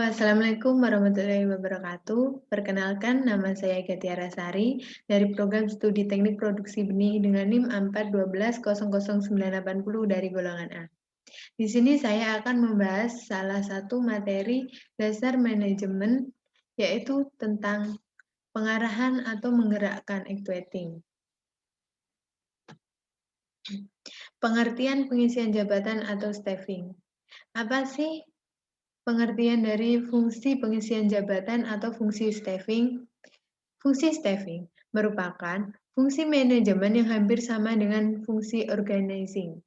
Assalamualaikum warahmatullahi wabarakatuh. Perkenalkan, nama saya Gatiara Sari dari Program Studi Teknik Produksi Benih dengan NIM 412000980 dari golongan A. Di sini saya akan membahas salah satu materi dasar manajemen, yaitu tentang pengarahan atau menggerakkan actuating. Pengertian pengisian jabatan atau staffing. Apa sih pengertian dari fungsi pengisian jabatan atau fungsi staffing? Fungsi staffing merupakan fungsi manajemen yang hampir sama dengan fungsi organizing.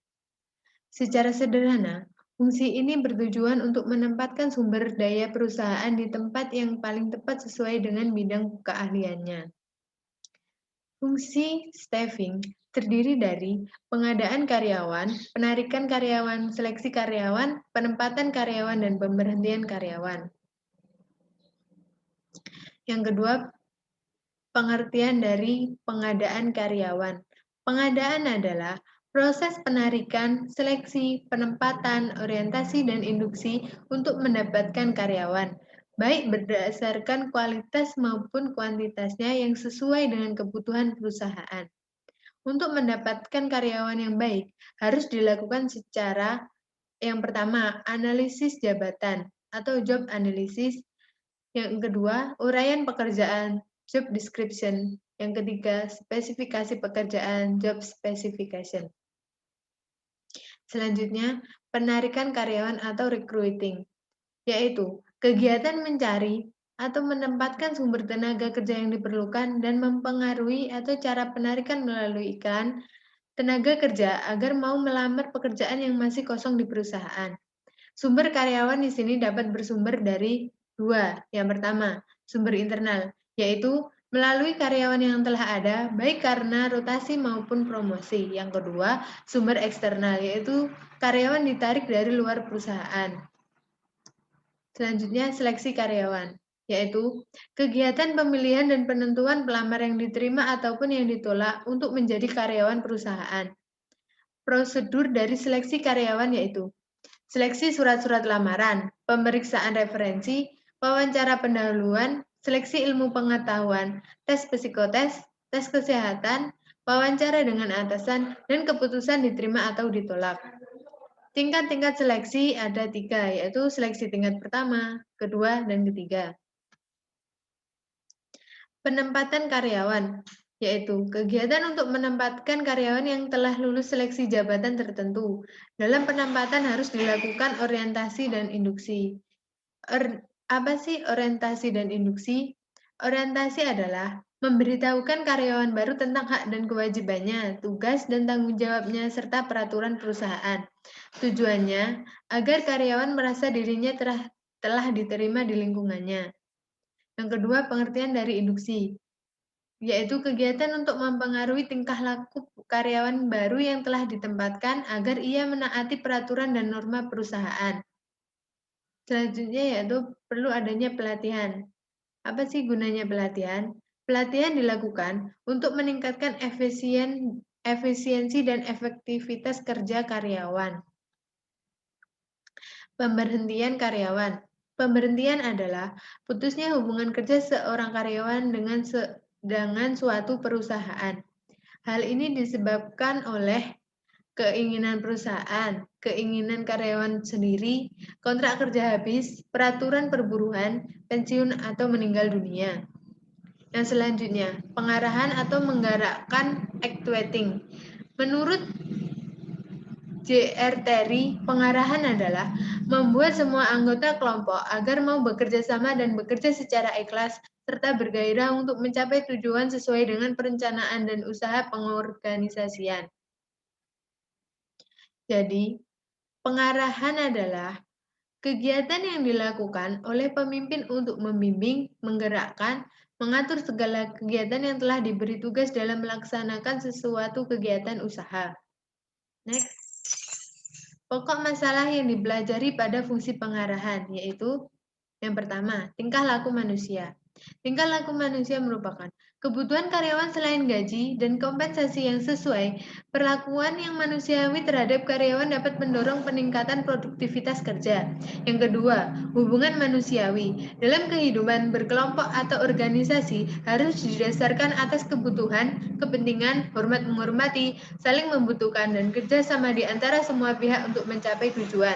Secara sederhana, fungsi ini bertujuan untuk menempatkan sumber daya perusahaan di tempat yang paling tepat sesuai dengan bidang keahliannya. Fungsi staffing terdiri dari pengadaan karyawan, penarikan karyawan, seleksi karyawan, penempatan karyawan, dan pemberhentian karyawan. Yang kedua, pengertian dari pengadaan karyawan. Pengadaan adalah proses penarikan, seleksi, penempatan, orientasi, dan induksi untuk mendapatkan karyawan, baik berdasarkan kualitas maupun kuantitasnya yang sesuai dengan kebutuhan perusahaan. Untuk mendapatkan karyawan yang baik, harus dilakukan secara yang pertama, analisis jabatan atau job analysis. Yang kedua, uraian pekerjaan, job description. Yang ketiga, spesifikasi pekerjaan, job specification. Selanjutnya, penarikan karyawan atau recruiting, yaitu kegiatan mencari atau menempatkan sumber tenaga kerja yang diperlukan dan mempengaruhi atau cara penarikan melalui iklan tenaga kerja agar mau melamar pekerjaan yang masih kosong di perusahaan. Sumber karyawan di sini dapat bersumber dari dua. Yang pertama, sumber internal, yaitu melalui karyawan yang telah ada, baik karena rotasi maupun promosi. Yang kedua, sumber eksternal, yaitu karyawan ditarik dari luar perusahaan. Selanjutnya, seleksi karyawan, yaitu kegiatan pemilihan dan penentuan pelamar yang diterima ataupun yang ditolak untuk menjadi karyawan perusahaan. Prosedur dari seleksi karyawan yaitu seleksi surat-surat lamaran, pemeriksaan referensi, wawancara pendahuluan, seleksi ilmu pengetahuan, tes psikotes, tes kesehatan, wawancara dengan atasan, dan keputusan diterima atau ditolak. Tingkat-tingkat seleksi ada 3, yaitu seleksi tingkat pertama, kedua, dan ketiga. Penempatan karyawan, yaitu kegiatan untuk menempatkan karyawan yang telah lulus seleksi jabatan tertentu. Dalam penempatan harus dilakukan orientasi dan induksi. Apa sih orientasi dan induksi? Orientasi adalah memberitahukan karyawan baru tentang hak dan kewajibannya, tugas dan tanggung jawabnya, serta peraturan perusahaan. Tujuannya agar karyawan merasa dirinya telah diterima di lingkungannya. Yang kedua, pengertian dari induksi, yaitu kegiatan untuk mempengaruhi tingkah laku karyawan baru yang telah ditempatkan agar ia menaati peraturan dan norma perusahaan. Selanjutnya yaitu perlu adanya pelatihan. Apa sih gunanya pelatihan? Pelatihan dilakukan untuk meningkatkan efisiensi dan efektivitas kerja karyawan. Pemberhentian karyawan. Pemberhentian adalah putusnya hubungan kerja seorang karyawan dengan suatu perusahaan. Hal ini disebabkan oleh keinginan perusahaan, keinginan karyawan sendiri, kontrak kerja habis, peraturan perburuan, pensiun, atau meninggal dunia. Yang selanjutnya, pengarahan atau menggerakkan actuating. Menurut J.R. Terry, pengarahan adalah membuat semua anggota kelompok agar mau bekerja sama dan bekerja secara ikhlas, serta bergairah untuk mencapai tujuan sesuai dengan perencanaan dan usaha pengorganisasian. Jadi, pengarahan adalah kegiatan yang dilakukan oleh pemimpin untuk membimbing, menggerakkan, mengatur segala kegiatan yang telah diberi tugas dalam melaksanakan sesuatu kegiatan usaha. Next. Pokok masalah yang dipelajari pada fungsi pengarahan, yaitu yang pertama, tingkah laku manusia. Tingkah laku manusia merupakan kebutuhan karyawan selain gaji dan kompensasi yang sesuai. Perlakuan yang manusiawi terhadap karyawan dapat mendorong peningkatan produktivitas kerja. Yang kedua, hubungan manusiawi. Dalam kehidupan berkelompok atau organisasi harus didasarkan atas kebutuhan, kepentingan, hormat menghormati, saling membutuhkan, dan kerjasama di antara semua pihak untuk mencapai tujuan.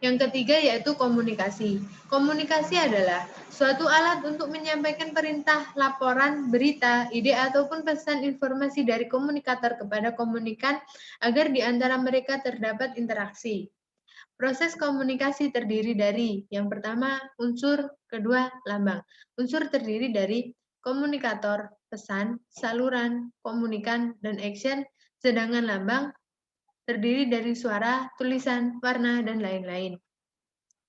Yang ketiga yaitu komunikasi. Komunikasi adalah suatu alat untuk menyampaikan perintah, laporan, berita, ide, ataupun pesan informasi dari komunikator kepada komunikan agar di antara mereka terdapat interaksi. Proses komunikasi terdiri dari yang pertama unsur, kedua lambang. Unsur terdiri dari komunikator, pesan, saluran, komunikan, dan action, sedangkan lambang terdiri dari suara, tulisan, warna, dan lain-lain.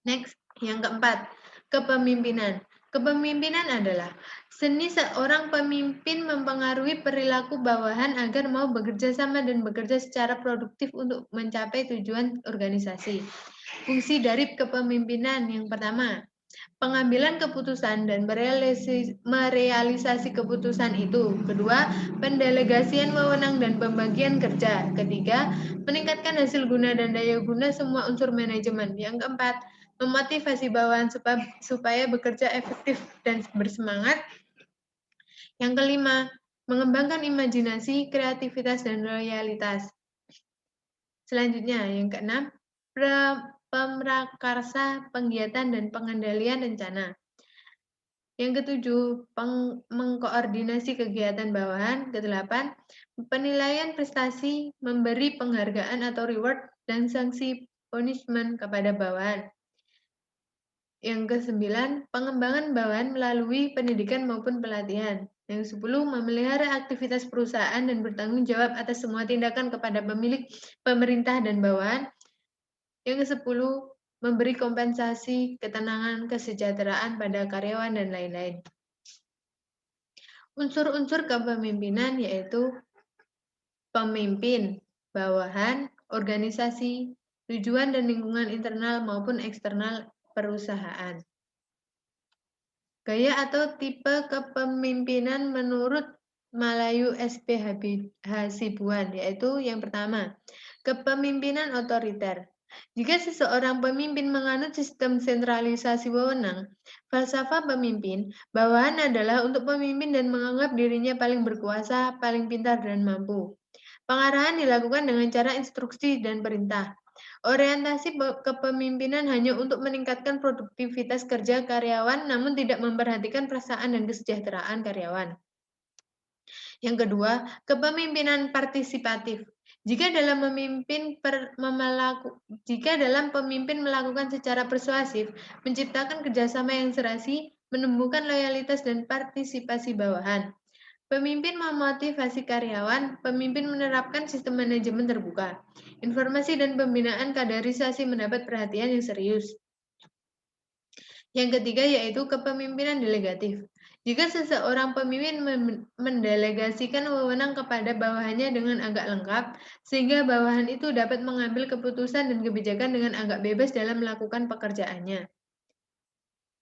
Next, yang keempat, kepemimpinan. Kepemimpinan adalah seni seorang pemimpin mempengaruhi perilaku bawahan agar mau bekerja sama dan bekerja secara produktif untuk mencapai tujuan organisasi. Fungsi dari kepemimpinan yang pertama, pengambilan keputusan dan merealisasi keputusan itu. Kedua, pendelegasian wewenang dan pembagian kerja. Ketiga, meningkatkan hasil guna dan daya guna semua unsur manajemen. Yang keempat, memotivasi bawahan supaya bekerja efektif dan bersemangat. Yang kelima, mengembangkan imajinasi, kreativitas, dan loyalitas. Selanjutnya, yang keenam, pemrakarsa, penggiatan, dan pengendalian rencana. Yang ketujuh, mengkoordinasi kegiatan bawahan. Kedelapan, penilaian prestasi, memberi penghargaan atau reward, dan sanksi punishment kepada bawahan. Yang kesembilan, pengembangan bawahan melalui pendidikan maupun pelatihan. Yang 10, memelihara aktivitas perusahaan dan bertanggung jawab atas semua tindakan kepada pemilik, pemerintah, dan bawahan. Yang ke-10, memberi kompensasi, ketenangan, kesejahteraan pada karyawan, dan lain-lain. Unsur-unsur kepemimpinan yaitu pemimpin, bawahan, organisasi, tujuan dan lingkungan internal maupun eksternal perusahaan. Gaya atau tipe kepemimpinan menurut Malayu SP Hasibuan, yaitu yang pertama, kepemimpinan otoriter. Jika seseorang pemimpin menganut sistem sentralisasi wewenang, falsafah pemimpin, bawahan adalah untuk pemimpin dan menganggap dirinya paling berkuasa, paling pintar, dan mampu. Pengarahan dilakukan dengan cara instruksi dan perintah. Orientasi kepemimpinan hanya untuk meningkatkan produktivitas kerja karyawan, namun tidak memperhatikan perasaan dan kesejahteraan karyawan. Yang kedua, kepemimpinan partisipatif. Jika dalam pemimpin melakukan secara persuasif, menciptakan kerjasama yang serasi, menumbuhkan loyalitas dan partisipasi bawahan. Pemimpin memotivasi karyawan, pemimpin menerapkan sistem manajemen terbuka. Informasi dan pembinaan kaderisasi mendapat perhatian yang serius. Yang ketiga yaitu kepemimpinan delegatif. Jika seseorang pemimpin mendelegasikan wewenang kepada bawahannya dengan agak lengkap, sehingga bawahan itu dapat mengambil keputusan dan kebijakan dengan agak bebas dalam melakukan pekerjaannya.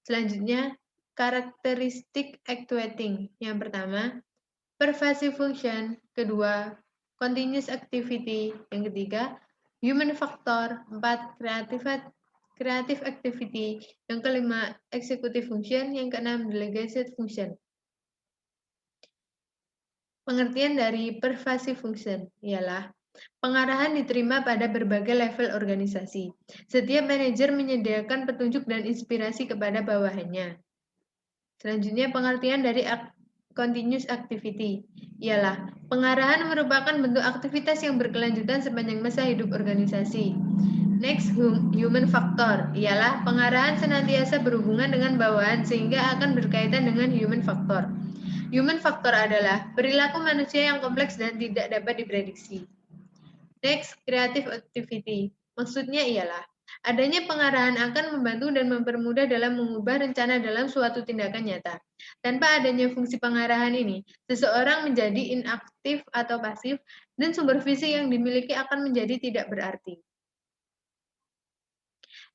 Selanjutnya, karakteristik actuating. Yang pertama, pervasive function. Kedua, continuous activity. Yang ketiga, human factor. 4, creative activity. Yang kelima, executive function. Yang keenam, delegated function. Pengertian dari pervasive function ialah pengarahan diterima pada berbagai level organisasi. Setiap manajer menyediakan petunjuk dan inspirasi kepada bawahannya. Selanjutnya, pengertian dari continuous activity ialah pengarahan merupakan bentuk aktivitas yang berkelanjutan sepanjang masa hidup organisasi. Next, human factor ialah pengarahan senantiasa berhubungan dengan bawahan sehingga akan berkaitan dengan human factor. Human factor adalah perilaku manusia yang kompleks dan tidak dapat diprediksi. Next, creative activity. Maksudnya ialah adanya pengarahan akan membantu dan mempermudah dalam mengubah rencana dalam suatu tindakan nyata. Tanpa adanya fungsi pengarahan ini, seseorang menjadi inaktif atau pasif, dan sumber visi yang dimiliki akan menjadi tidak berarti.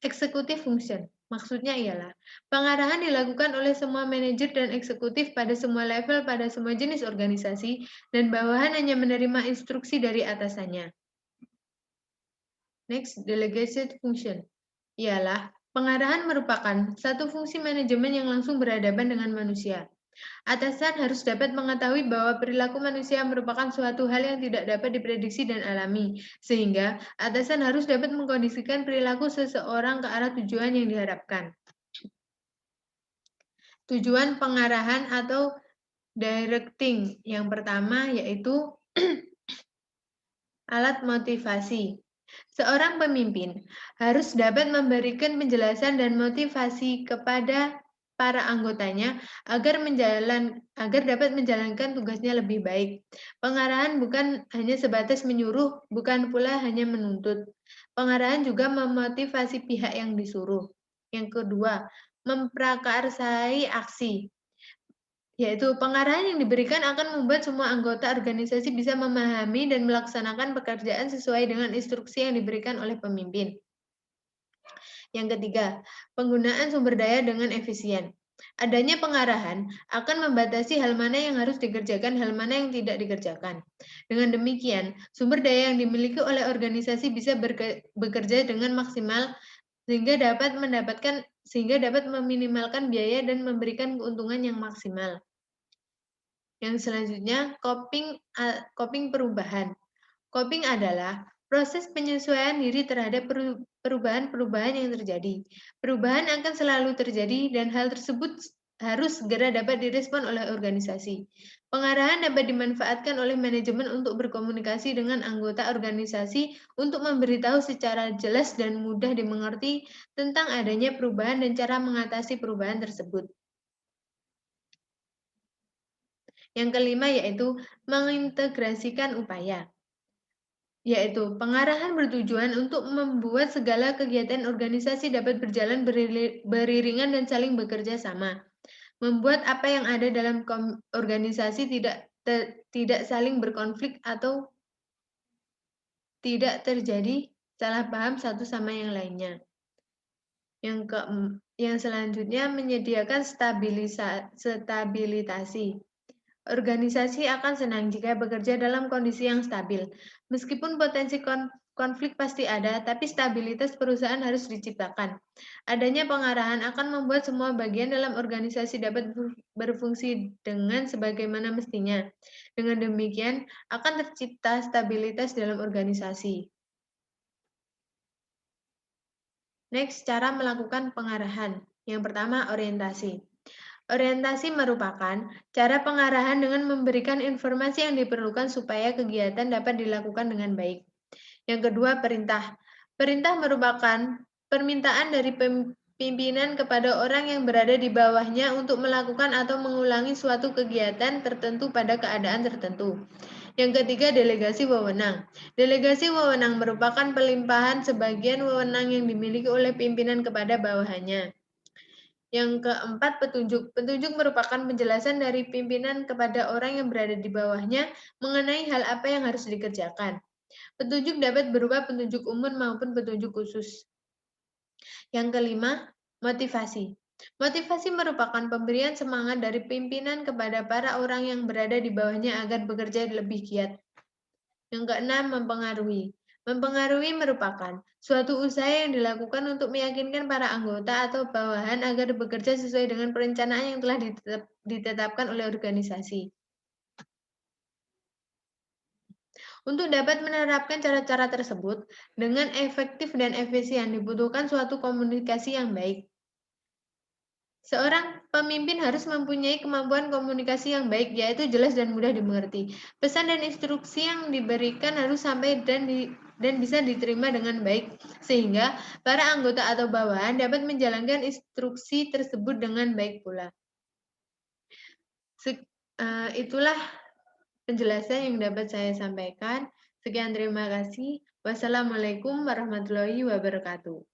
Executive function. Maksudnya ialah pengarahan dilakukan oleh semua manajer dan eksekutif pada semua level pada semua jenis organisasi dan bawahan hanya menerima instruksi dari atasannya. Next, delegation function. Ialah pengarahan merupakan satu fungsi manajemen yang langsung berhadapan dengan manusia. Atasan harus dapat mengetahui bahwa perilaku manusia merupakan suatu hal yang tidak dapat diprediksi dan alami, sehingga atasan harus dapat mengkondisikan perilaku seseorang ke arah tujuan yang diharapkan. Tujuan pengarahan atau directing yang pertama yaitu alat motivasi. Seorang pemimpin harus dapat memberikan penjelasan dan motivasi kepada para anggotanya agar dapat menjalankan tugasnya lebih baik. Pengarahan bukan hanya sebatas menyuruh, bukan pula hanya menuntut. Pengarahan juga memotivasi pihak yang disuruh. Yang kedua, memprakarsai aksi. Yaitu pengarahan yang diberikan akan membuat semua anggota organisasi bisa memahami dan melaksanakan pekerjaan sesuai dengan instruksi yang diberikan oleh pemimpin. Yang ketiga, penggunaan sumber daya dengan efisien. Adanya pengarahan akan membatasi hal mana yang harus dikerjakan, hal mana yang tidak dikerjakan. Dengan demikian, sumber daya yang dimiliki oleh organisasi bisa bekerja dengan maksimal sehingga dapat meminimalkan biaya dan memberikan keuntungan yang maksimal. Yang selanjutnya, coping perubahan. Coping adalah proses penyesuaian diri terhadap perubahan-perubahan yang terjadi. Perubahan akan selalu terjadi dan hal tersebut harus segera dapat direspon oleh organisasi. Pengarahan dapat dimanfaatkan oleh manajemen untuk berkomunikasi dengan anggota organisasi untuk memberitahu secara jelas dan mudah dimengerti tentang adanya perubahan dan cara mengatasi perubahan tersebut. Yang kelima yaitu mengintegrasikan upaya, yaitu pengarahan bertujuan untuk membuat segala kegiatan organisasi dapat berjalan beriringan dan saling bekerja sama. Membuat apa yang ada dalam organisasi tidak saling berkonflik atau tidak terjadi salah paham satu sama yang lainnya. Yang selanjutnya menyediakan stabilitasi. Organisasi akan senang jika bekerja dalam kondisi yang stabil. Meskipun potensi konflik pasti ada, tapi stabilitas perusahaan harus diciptakan. Adanya pengarahan akan membuat semua bagian dalam organisasi dapat berfungsi dengan sebagaimana mestinya. Dengan demikian, akan tercipta stabilitas dalam organisasi. Next, cara melakukan pengarahan. Yang pertama, orientasi. Orientasi merupakan cara pengarahan dengan memberikan informasi yang diperlukan supaya kegiatan dapat dilakukan dengan baik. Yang kedua, perintah. Perintah merupakan permintaan dari pimpinan kepada orang yang berada di bawahnya untuk melakukan atau mengulangi suatu kegiatan tertentu pada keadaan tertentu. Yang ketiga, delegasi wewenang. Delegasi wewenang merupakan pelimpahan sebagian wewenang yang dimiliki oleh pimpinan kepada bawahannya. Yang keempat, petunjuk. Petunjuk merupakan penjelasan dari pimpinan kepada orang yang berada di bawahnya mengenai hal apa yang harus dikerjakan. Petunjuk dapat berupa petunjuk umum maupun petunjuk khusus. Yang kelima, motivasi. Motivasi merupakan pemberian semangat dari pimpinan kepada para orang yang berada di bawahnya agar bekerja lebih giat. Yang keenam, mempengaruhi. Mempengaruhi merupakan suatu usaha yang dilakukan untuk meyakinkan para anggota atau bawahan agar bekerja sesuai dengan perencanaan yang telah ditetapkan oleh organisasi. Untuk dapat menerapkan cara-cara tersebut dengan efektif dan efisien dibutuhkan suatu komunikasi yang baik. Seorang pemimpin harus mempunyai kemampuan komunikasi yang baik, yaitu jelas dan mudah dimengerti. Pesan dan instruksi yang diberikan harus sampai dan bisa diterima dengan baik, sehingga para anggota atau bawahan dapat menjalankan instruksi tersebut dengan baik pula. Itulah penjelasan yang dapat saya sampaikan. Sekian, terima kasih. Wassalamualaikum warahmatullahi wabarakatuh.